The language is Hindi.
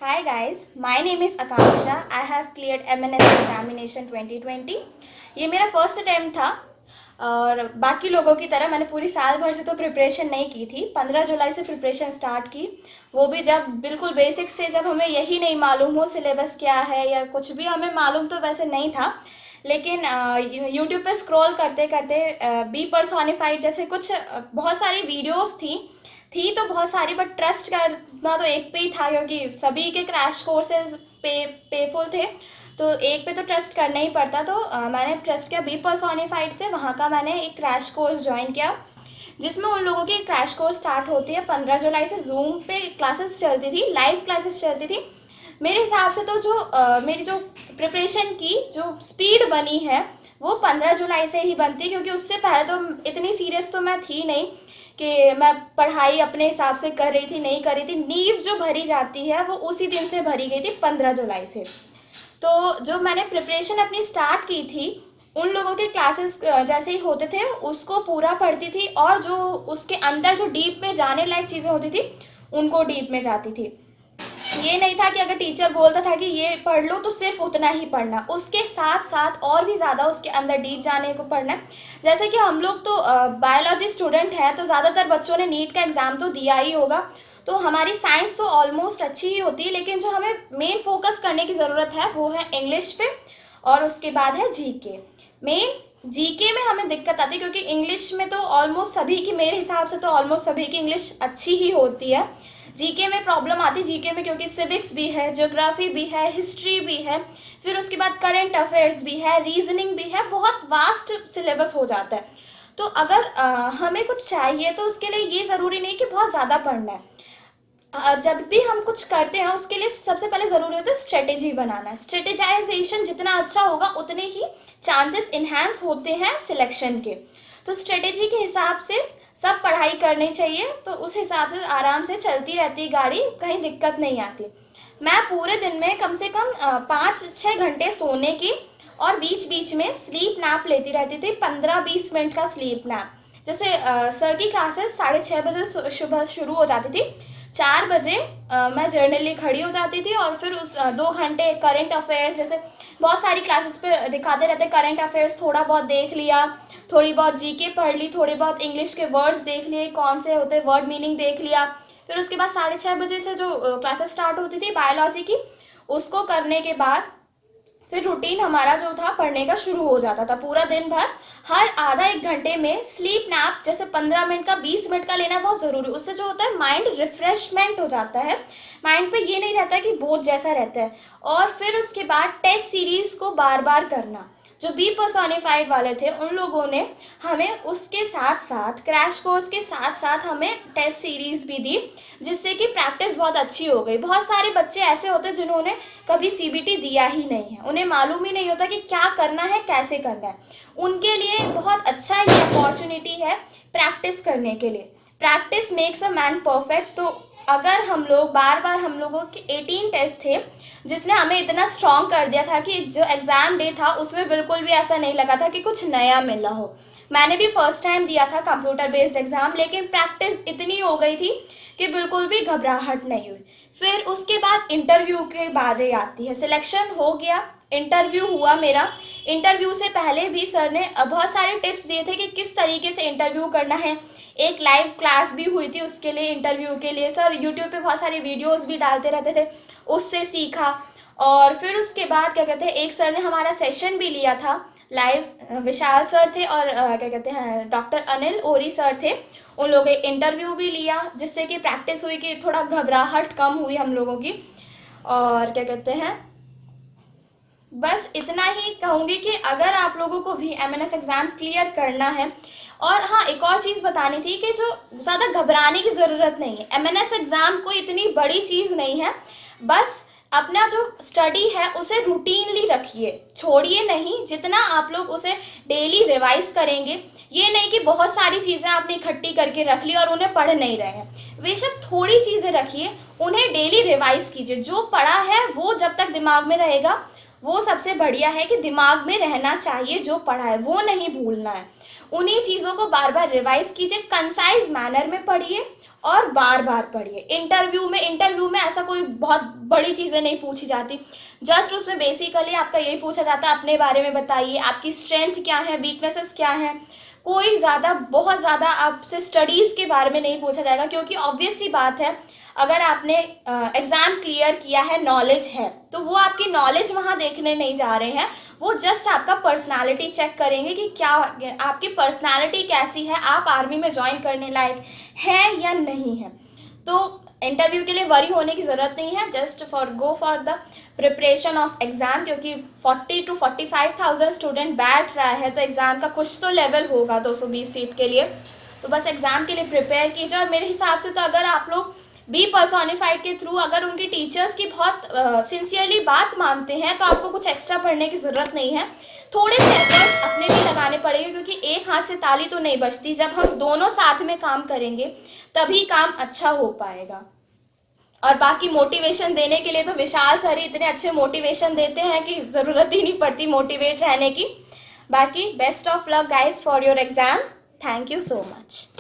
Hi guys, my name is Akanksha. I have cleared MNS examination 2020. ये मेरा फर्स्ट अटेम्प्ट था और बाकी लोगों की तरह मैंने पूरी साल भर से तो प्रिपरेशन नहीं की थी। 15 जुलाई से प्रिपरेशन स्टार्ट की, वो भी जब बिल्कुल बेसिक से, जब हमें यही नहीं मालूम हो सिलेबस क्या है या कुछ भी हमें मालूम तो वैसे नहीं था। लेकिन यूट्यूब पे स्क्रॉल करते करते बी पर्सोनिफाइड जैसे कुछ बहुत सारी वीडियोस थी तो बहुत सारी, बट ट्रस्ट करना तो एक पे ही था क्योंकि सभी के क्रैश कोर्सेज पेफुल थे, तो एक पे तो ट्रस्ट करना ही पड़ता। तो मैंने ट्रस्ट किया बी पर्सोनिफाइड से, वहाँ का मैंने एक क्रैश कोर्स ज्वाइन किया जिसमें उन लोगों की क्रैश कोर्स स्टार्ट होती है 15 जुलाई से। जूम पे क्लासेस चलती थी, लाइव क्लासेस चलती थी। मेरे हिसाब से तो जो मेरी जो प्रिपरेशन की जो स्पीड बनी है वो 15 जुलाई से ही बनती, क्योंकि उससे पहले तो इतनी सीरियस तो मैं थी नहीं कि मैं पढ़ाई अपने हिसाब से कर रही थी, नहीं कर रही थी। नींव जो भरी जाती है वो उसी दिन से भरी गई थी, 15 जुलाई से। तो जो मैंने प्रिपरेशन अपनी स्टार्ट की थी, उन लोगों के क्लासेस जैसे ही होते थे उसको पूरा पढ़ती थी, और जो उसके अंदर जो डीप में जाने लायक चीज़ें होती थी उनको डीप में जाती थी। ये नहीं था कि अगर टीचर बोलता था कि ये पढ़ लो तो सिर्फ उतना ही पढ़ना, उसके साथ साथ और भी ज़्यादा उसके अंदर डीप जाने को पढ़ना है। जैसे कि हम लोग तो बायोलॉजी स्टूडेंट हैं, तो ज़्यादातर बच्चों ने नीट का एग्ज़ाम तो दिया ही होगा, तो हमारी साइंस तो ऑलमोस्ट अच्छी ही होती है। लेकिन जो हमें मेन फोकस करने की ज़रूरत है वो है इंग्लिश पे, और उसके बाद है जीके। मेन जीके में हमें दिक्कत आती है क्योंकि इंग्लिश में तो ऑलमोस्ट सभी की, मेरे हिसाब से तो ऑलमोस्ट सभी की इंग्लिश अच्छी ही होती है। जीके में प्रॉब्लम आती है, जीके में क्योंकि सिविक्स भी है, ज्योग्राफी भी है, हिस्ट्री भी है, फिर उसके बाद करंट अफेयर्स भी है, रीजनिंग भी है, बहुत वास्ट सिलेबस हो जाता है। तो अगर हमें कुछ चाहिए तो उसके लिए ये ज़रूरी नहीं कि बहुत ज़्यादा पढ़ना है। जब भी हम कुछ करते हैं उसके लिए सबसे पहले ज़रूरी होता है स्ट्रेटेजी बनाना। स्ट्रेटेजाइजेशन जितना अच्छा होगा उतने ही चांसेस इन्हांस होते हैं सिलेक्शन के। तो स्ट्रेटेजी के हिसाब से सब पढ़ाई करनी चाहिए, तो उस हिसाब से आराम से चलती रहती है गाड़ी, कहीं दिक्कत नहीं आती। मैं पूरे दिन में कम से कम 5-6 घंटे सोने की और बीच बीच में स्लीप नैप लेती रहती थी, 15-20 मिनट का स्लीप नैप। जैसे सर की क्लासेस 6:30 बजे सुबह शुरू हो जाती थी, 4 बजे मैं जर्नली खड़ी हो जाती थी, और फिर उस 2 घंटे करंट अफेयर्स, जैसे बहुत सारी क्लासेस पे दिखाते रहते करंट अफेयर्स, थोड़ा बहुत देख लिया, थोड़ी बहुत जीके पढ़ ली, थोड़े बहुत इंग्लिश के वर्ड्स देख लिए, कौन से होते वर्ड मीनिंग देख लिया। फिर उसके बाद 6:30 बजे से जो क्लासेस स्टार्ट होती थी बायोलॉजी की, उसको करने के बाद फिर रूटीन हमारा जो था पढ़ने का शुरू हो जाता था। पूरा दिन भर हर आधा एक घंटे में स्लीप नैप, जैसे 15 मिनट का 20 मिनट का लेना बहुत ज़रूरी। उससे जो होता है माइंड रिफ्रेशमेंट हो जाता है, माइंड पे ये नहीं रहता कि बोझ जैसा रहता है। और फिर उसके बाद टेस्ट सीरीज़ को बार बार करना। जो बी पर्सोनिफाइड वाले थे उन लोगों ने हमें उसके साथ साथ, क्रैश कोर्स के साथ साथ हमें टेस्ट सीरीज़ भी दी, जिससे कि प्रैक्टिस बहुत अच्छी हो गई। बहुत सारे बच्चे ऐसे होते हैं जिन्होंने कभी सीबीटी दिया ही नहीं है, उन्हें मालूम ही नहीं होता कि क्या करना है, कैसे करना है। उनके लिए बहुत अच्छा ये अपॉर्चुनिटी है प्रैक्टिस करने के लिए। Practice makes a man perfect. तो अगर हम लोग बार बार, हम लोगों के 18 टेस्ट थे जिसने हमें इतना स्ट्रॉन्ग कर दिया था कि जो एग्ज़ाम डे था उसमें बिल्कुल भी ऐसा नहीं लगा था कि कुछ नया मिला हो। मैंने भी फर्स्ट टाइम दिया था कंप्यूटर बेस्ड एग्ज़ाम, लेकिन प्रैक्टिस इतनी हो गई थी कि बिल्कुल भी घबराहट नहीं हुई। फिर उसके बाद इंटरव्यू के बारे आती है। सिलेक्शन हो गया, इंटरव्यू हुआ मेरा। इंटरव्यू से पहले भी सर ने बहुत सारे टिप्स दिए थे कि किस तरीके से इंटरव्यू करना है। एक लाइव क्लास भी हुई थी उसके लिए, इंटरव्यू के लिए। सर यूट्यूब पे बहुत सारी वीडियोस भी डालते रहते थे, उससे सीखा। और फिर उसके बाद क्या कहते हैं, एक सर ने हमारा सेशन भी लिया था लाइव। विशाल सर थे और क्या कहते हैं डॉक्टर अनिल ओरी सर थे, उन लोगों के इंटरव्यू भी लिया, जिससे कि प्रैक्टिस हुई, कि थोड़ा घबराहट कम हुई हम लोगों की। और क्या कहते हैं, बस इतना ही कहूँगी कि अगर आप लोगों को भी एमएनएस एग्ज़ाम क्लियर करना है, और हाँ एक और चीज़ बतानी थी कि जो ज़्यादा घबराने की ज़रूरत नहीं है। एमएनएस एग्ज़ाम कोई इतनी बड़ी चीज़ नहीं है, बस अपना जो स्टडी है उसे रूटीनली रखिए, छोड़िए नहीं। जितना आप लोग उसे डेली रिवाइज करेंगे, ये नहीं कि बहुत सारी चीज़ें आपने इकट्ठी करके रख ली और उन्हें पढ़ नहीं रहे हैं। बेशक थोड़ी चीज़ें रखिए, उन्हें डेली रिवाइज कीजिए। जो पढ़ा है वो जब तक दिमाग में रहेगा वो सबसे बढ़िया है, कि दिमाग में रहना चाहिए, जो पढ़ा है वो नहीं भूलना है। उन्हीं चीज़ों को बार बार रिवाइज कीजिए, कंसाइज मैनर में पढ़िए, और बार बार पढ़िए। इंटरव्यू में ऐसा कोई बहुत बड़ी चीज़ें नहीं पूछी जाती, जस्ट उसमें बेसिकली आपका यही पूछा जाता है अपने बारे में बताइए, आपकी स्ट्रेंथ क्या है, वीकनेसेस क्या है। कोई बहुत ज़्यादा आपसे स्टडीज़ के बारे में नहीं पूछा जाएगा, क्योंकि ऑब्वियस सी बात है अगर आपने एग्ज़ाम क्लियर किया है, नॉलेज है, तो वो आपकी नॉलेज वहाँ देखने नहीं जा रहे हैं, वो जस्ट आपका पर्सनालिटी चेक करेंगे कि क्या आपकी पर्सनालिटी कैसी है, आप आर्मी में ज्वाइन करने लायक है या नहीं है। तो इंटरव्यू के लिए वरी होने की ज़रूरत नहीं है, just go for the preparation of exam, क्योंकि 40 to 45,000 स्टूडेंट बैठ रहा है, तो एग्ज़ाम का कुछ तो लेवल होगा 220 सीट के लिए। तो बस एग्ज़ाम के लिए प्रिपेयर कीजिए। और मेरे हिसाब से तो अगर आप लोग बी पर्सोनिफाइड के थ्रू अगर उनकी टीचर्स की बहुत सिंसियरली बात मानते हैं, तो आपको कुछ एक्स्ट्रा पढ़ने की ज़रूरत नहीं है, थोड़े से एफर्ट्स अपने भी लगाने पड़ेंगे, क्योंकि एक हाथ से ताली तो नहीं बजती। जब हम दोनों साथ में काम करेंगे तभी काम अच्छा हो पाएगा। और बाकी मोटिवेशन देने के लिए तो विशाल सर इतने अच्छे मोटिवेशन देते हैं कि ज़रूरत ही नहीं पड़ती मोटिवेट रहने की। बाकी best of luck guys for your exam. Thank you so much.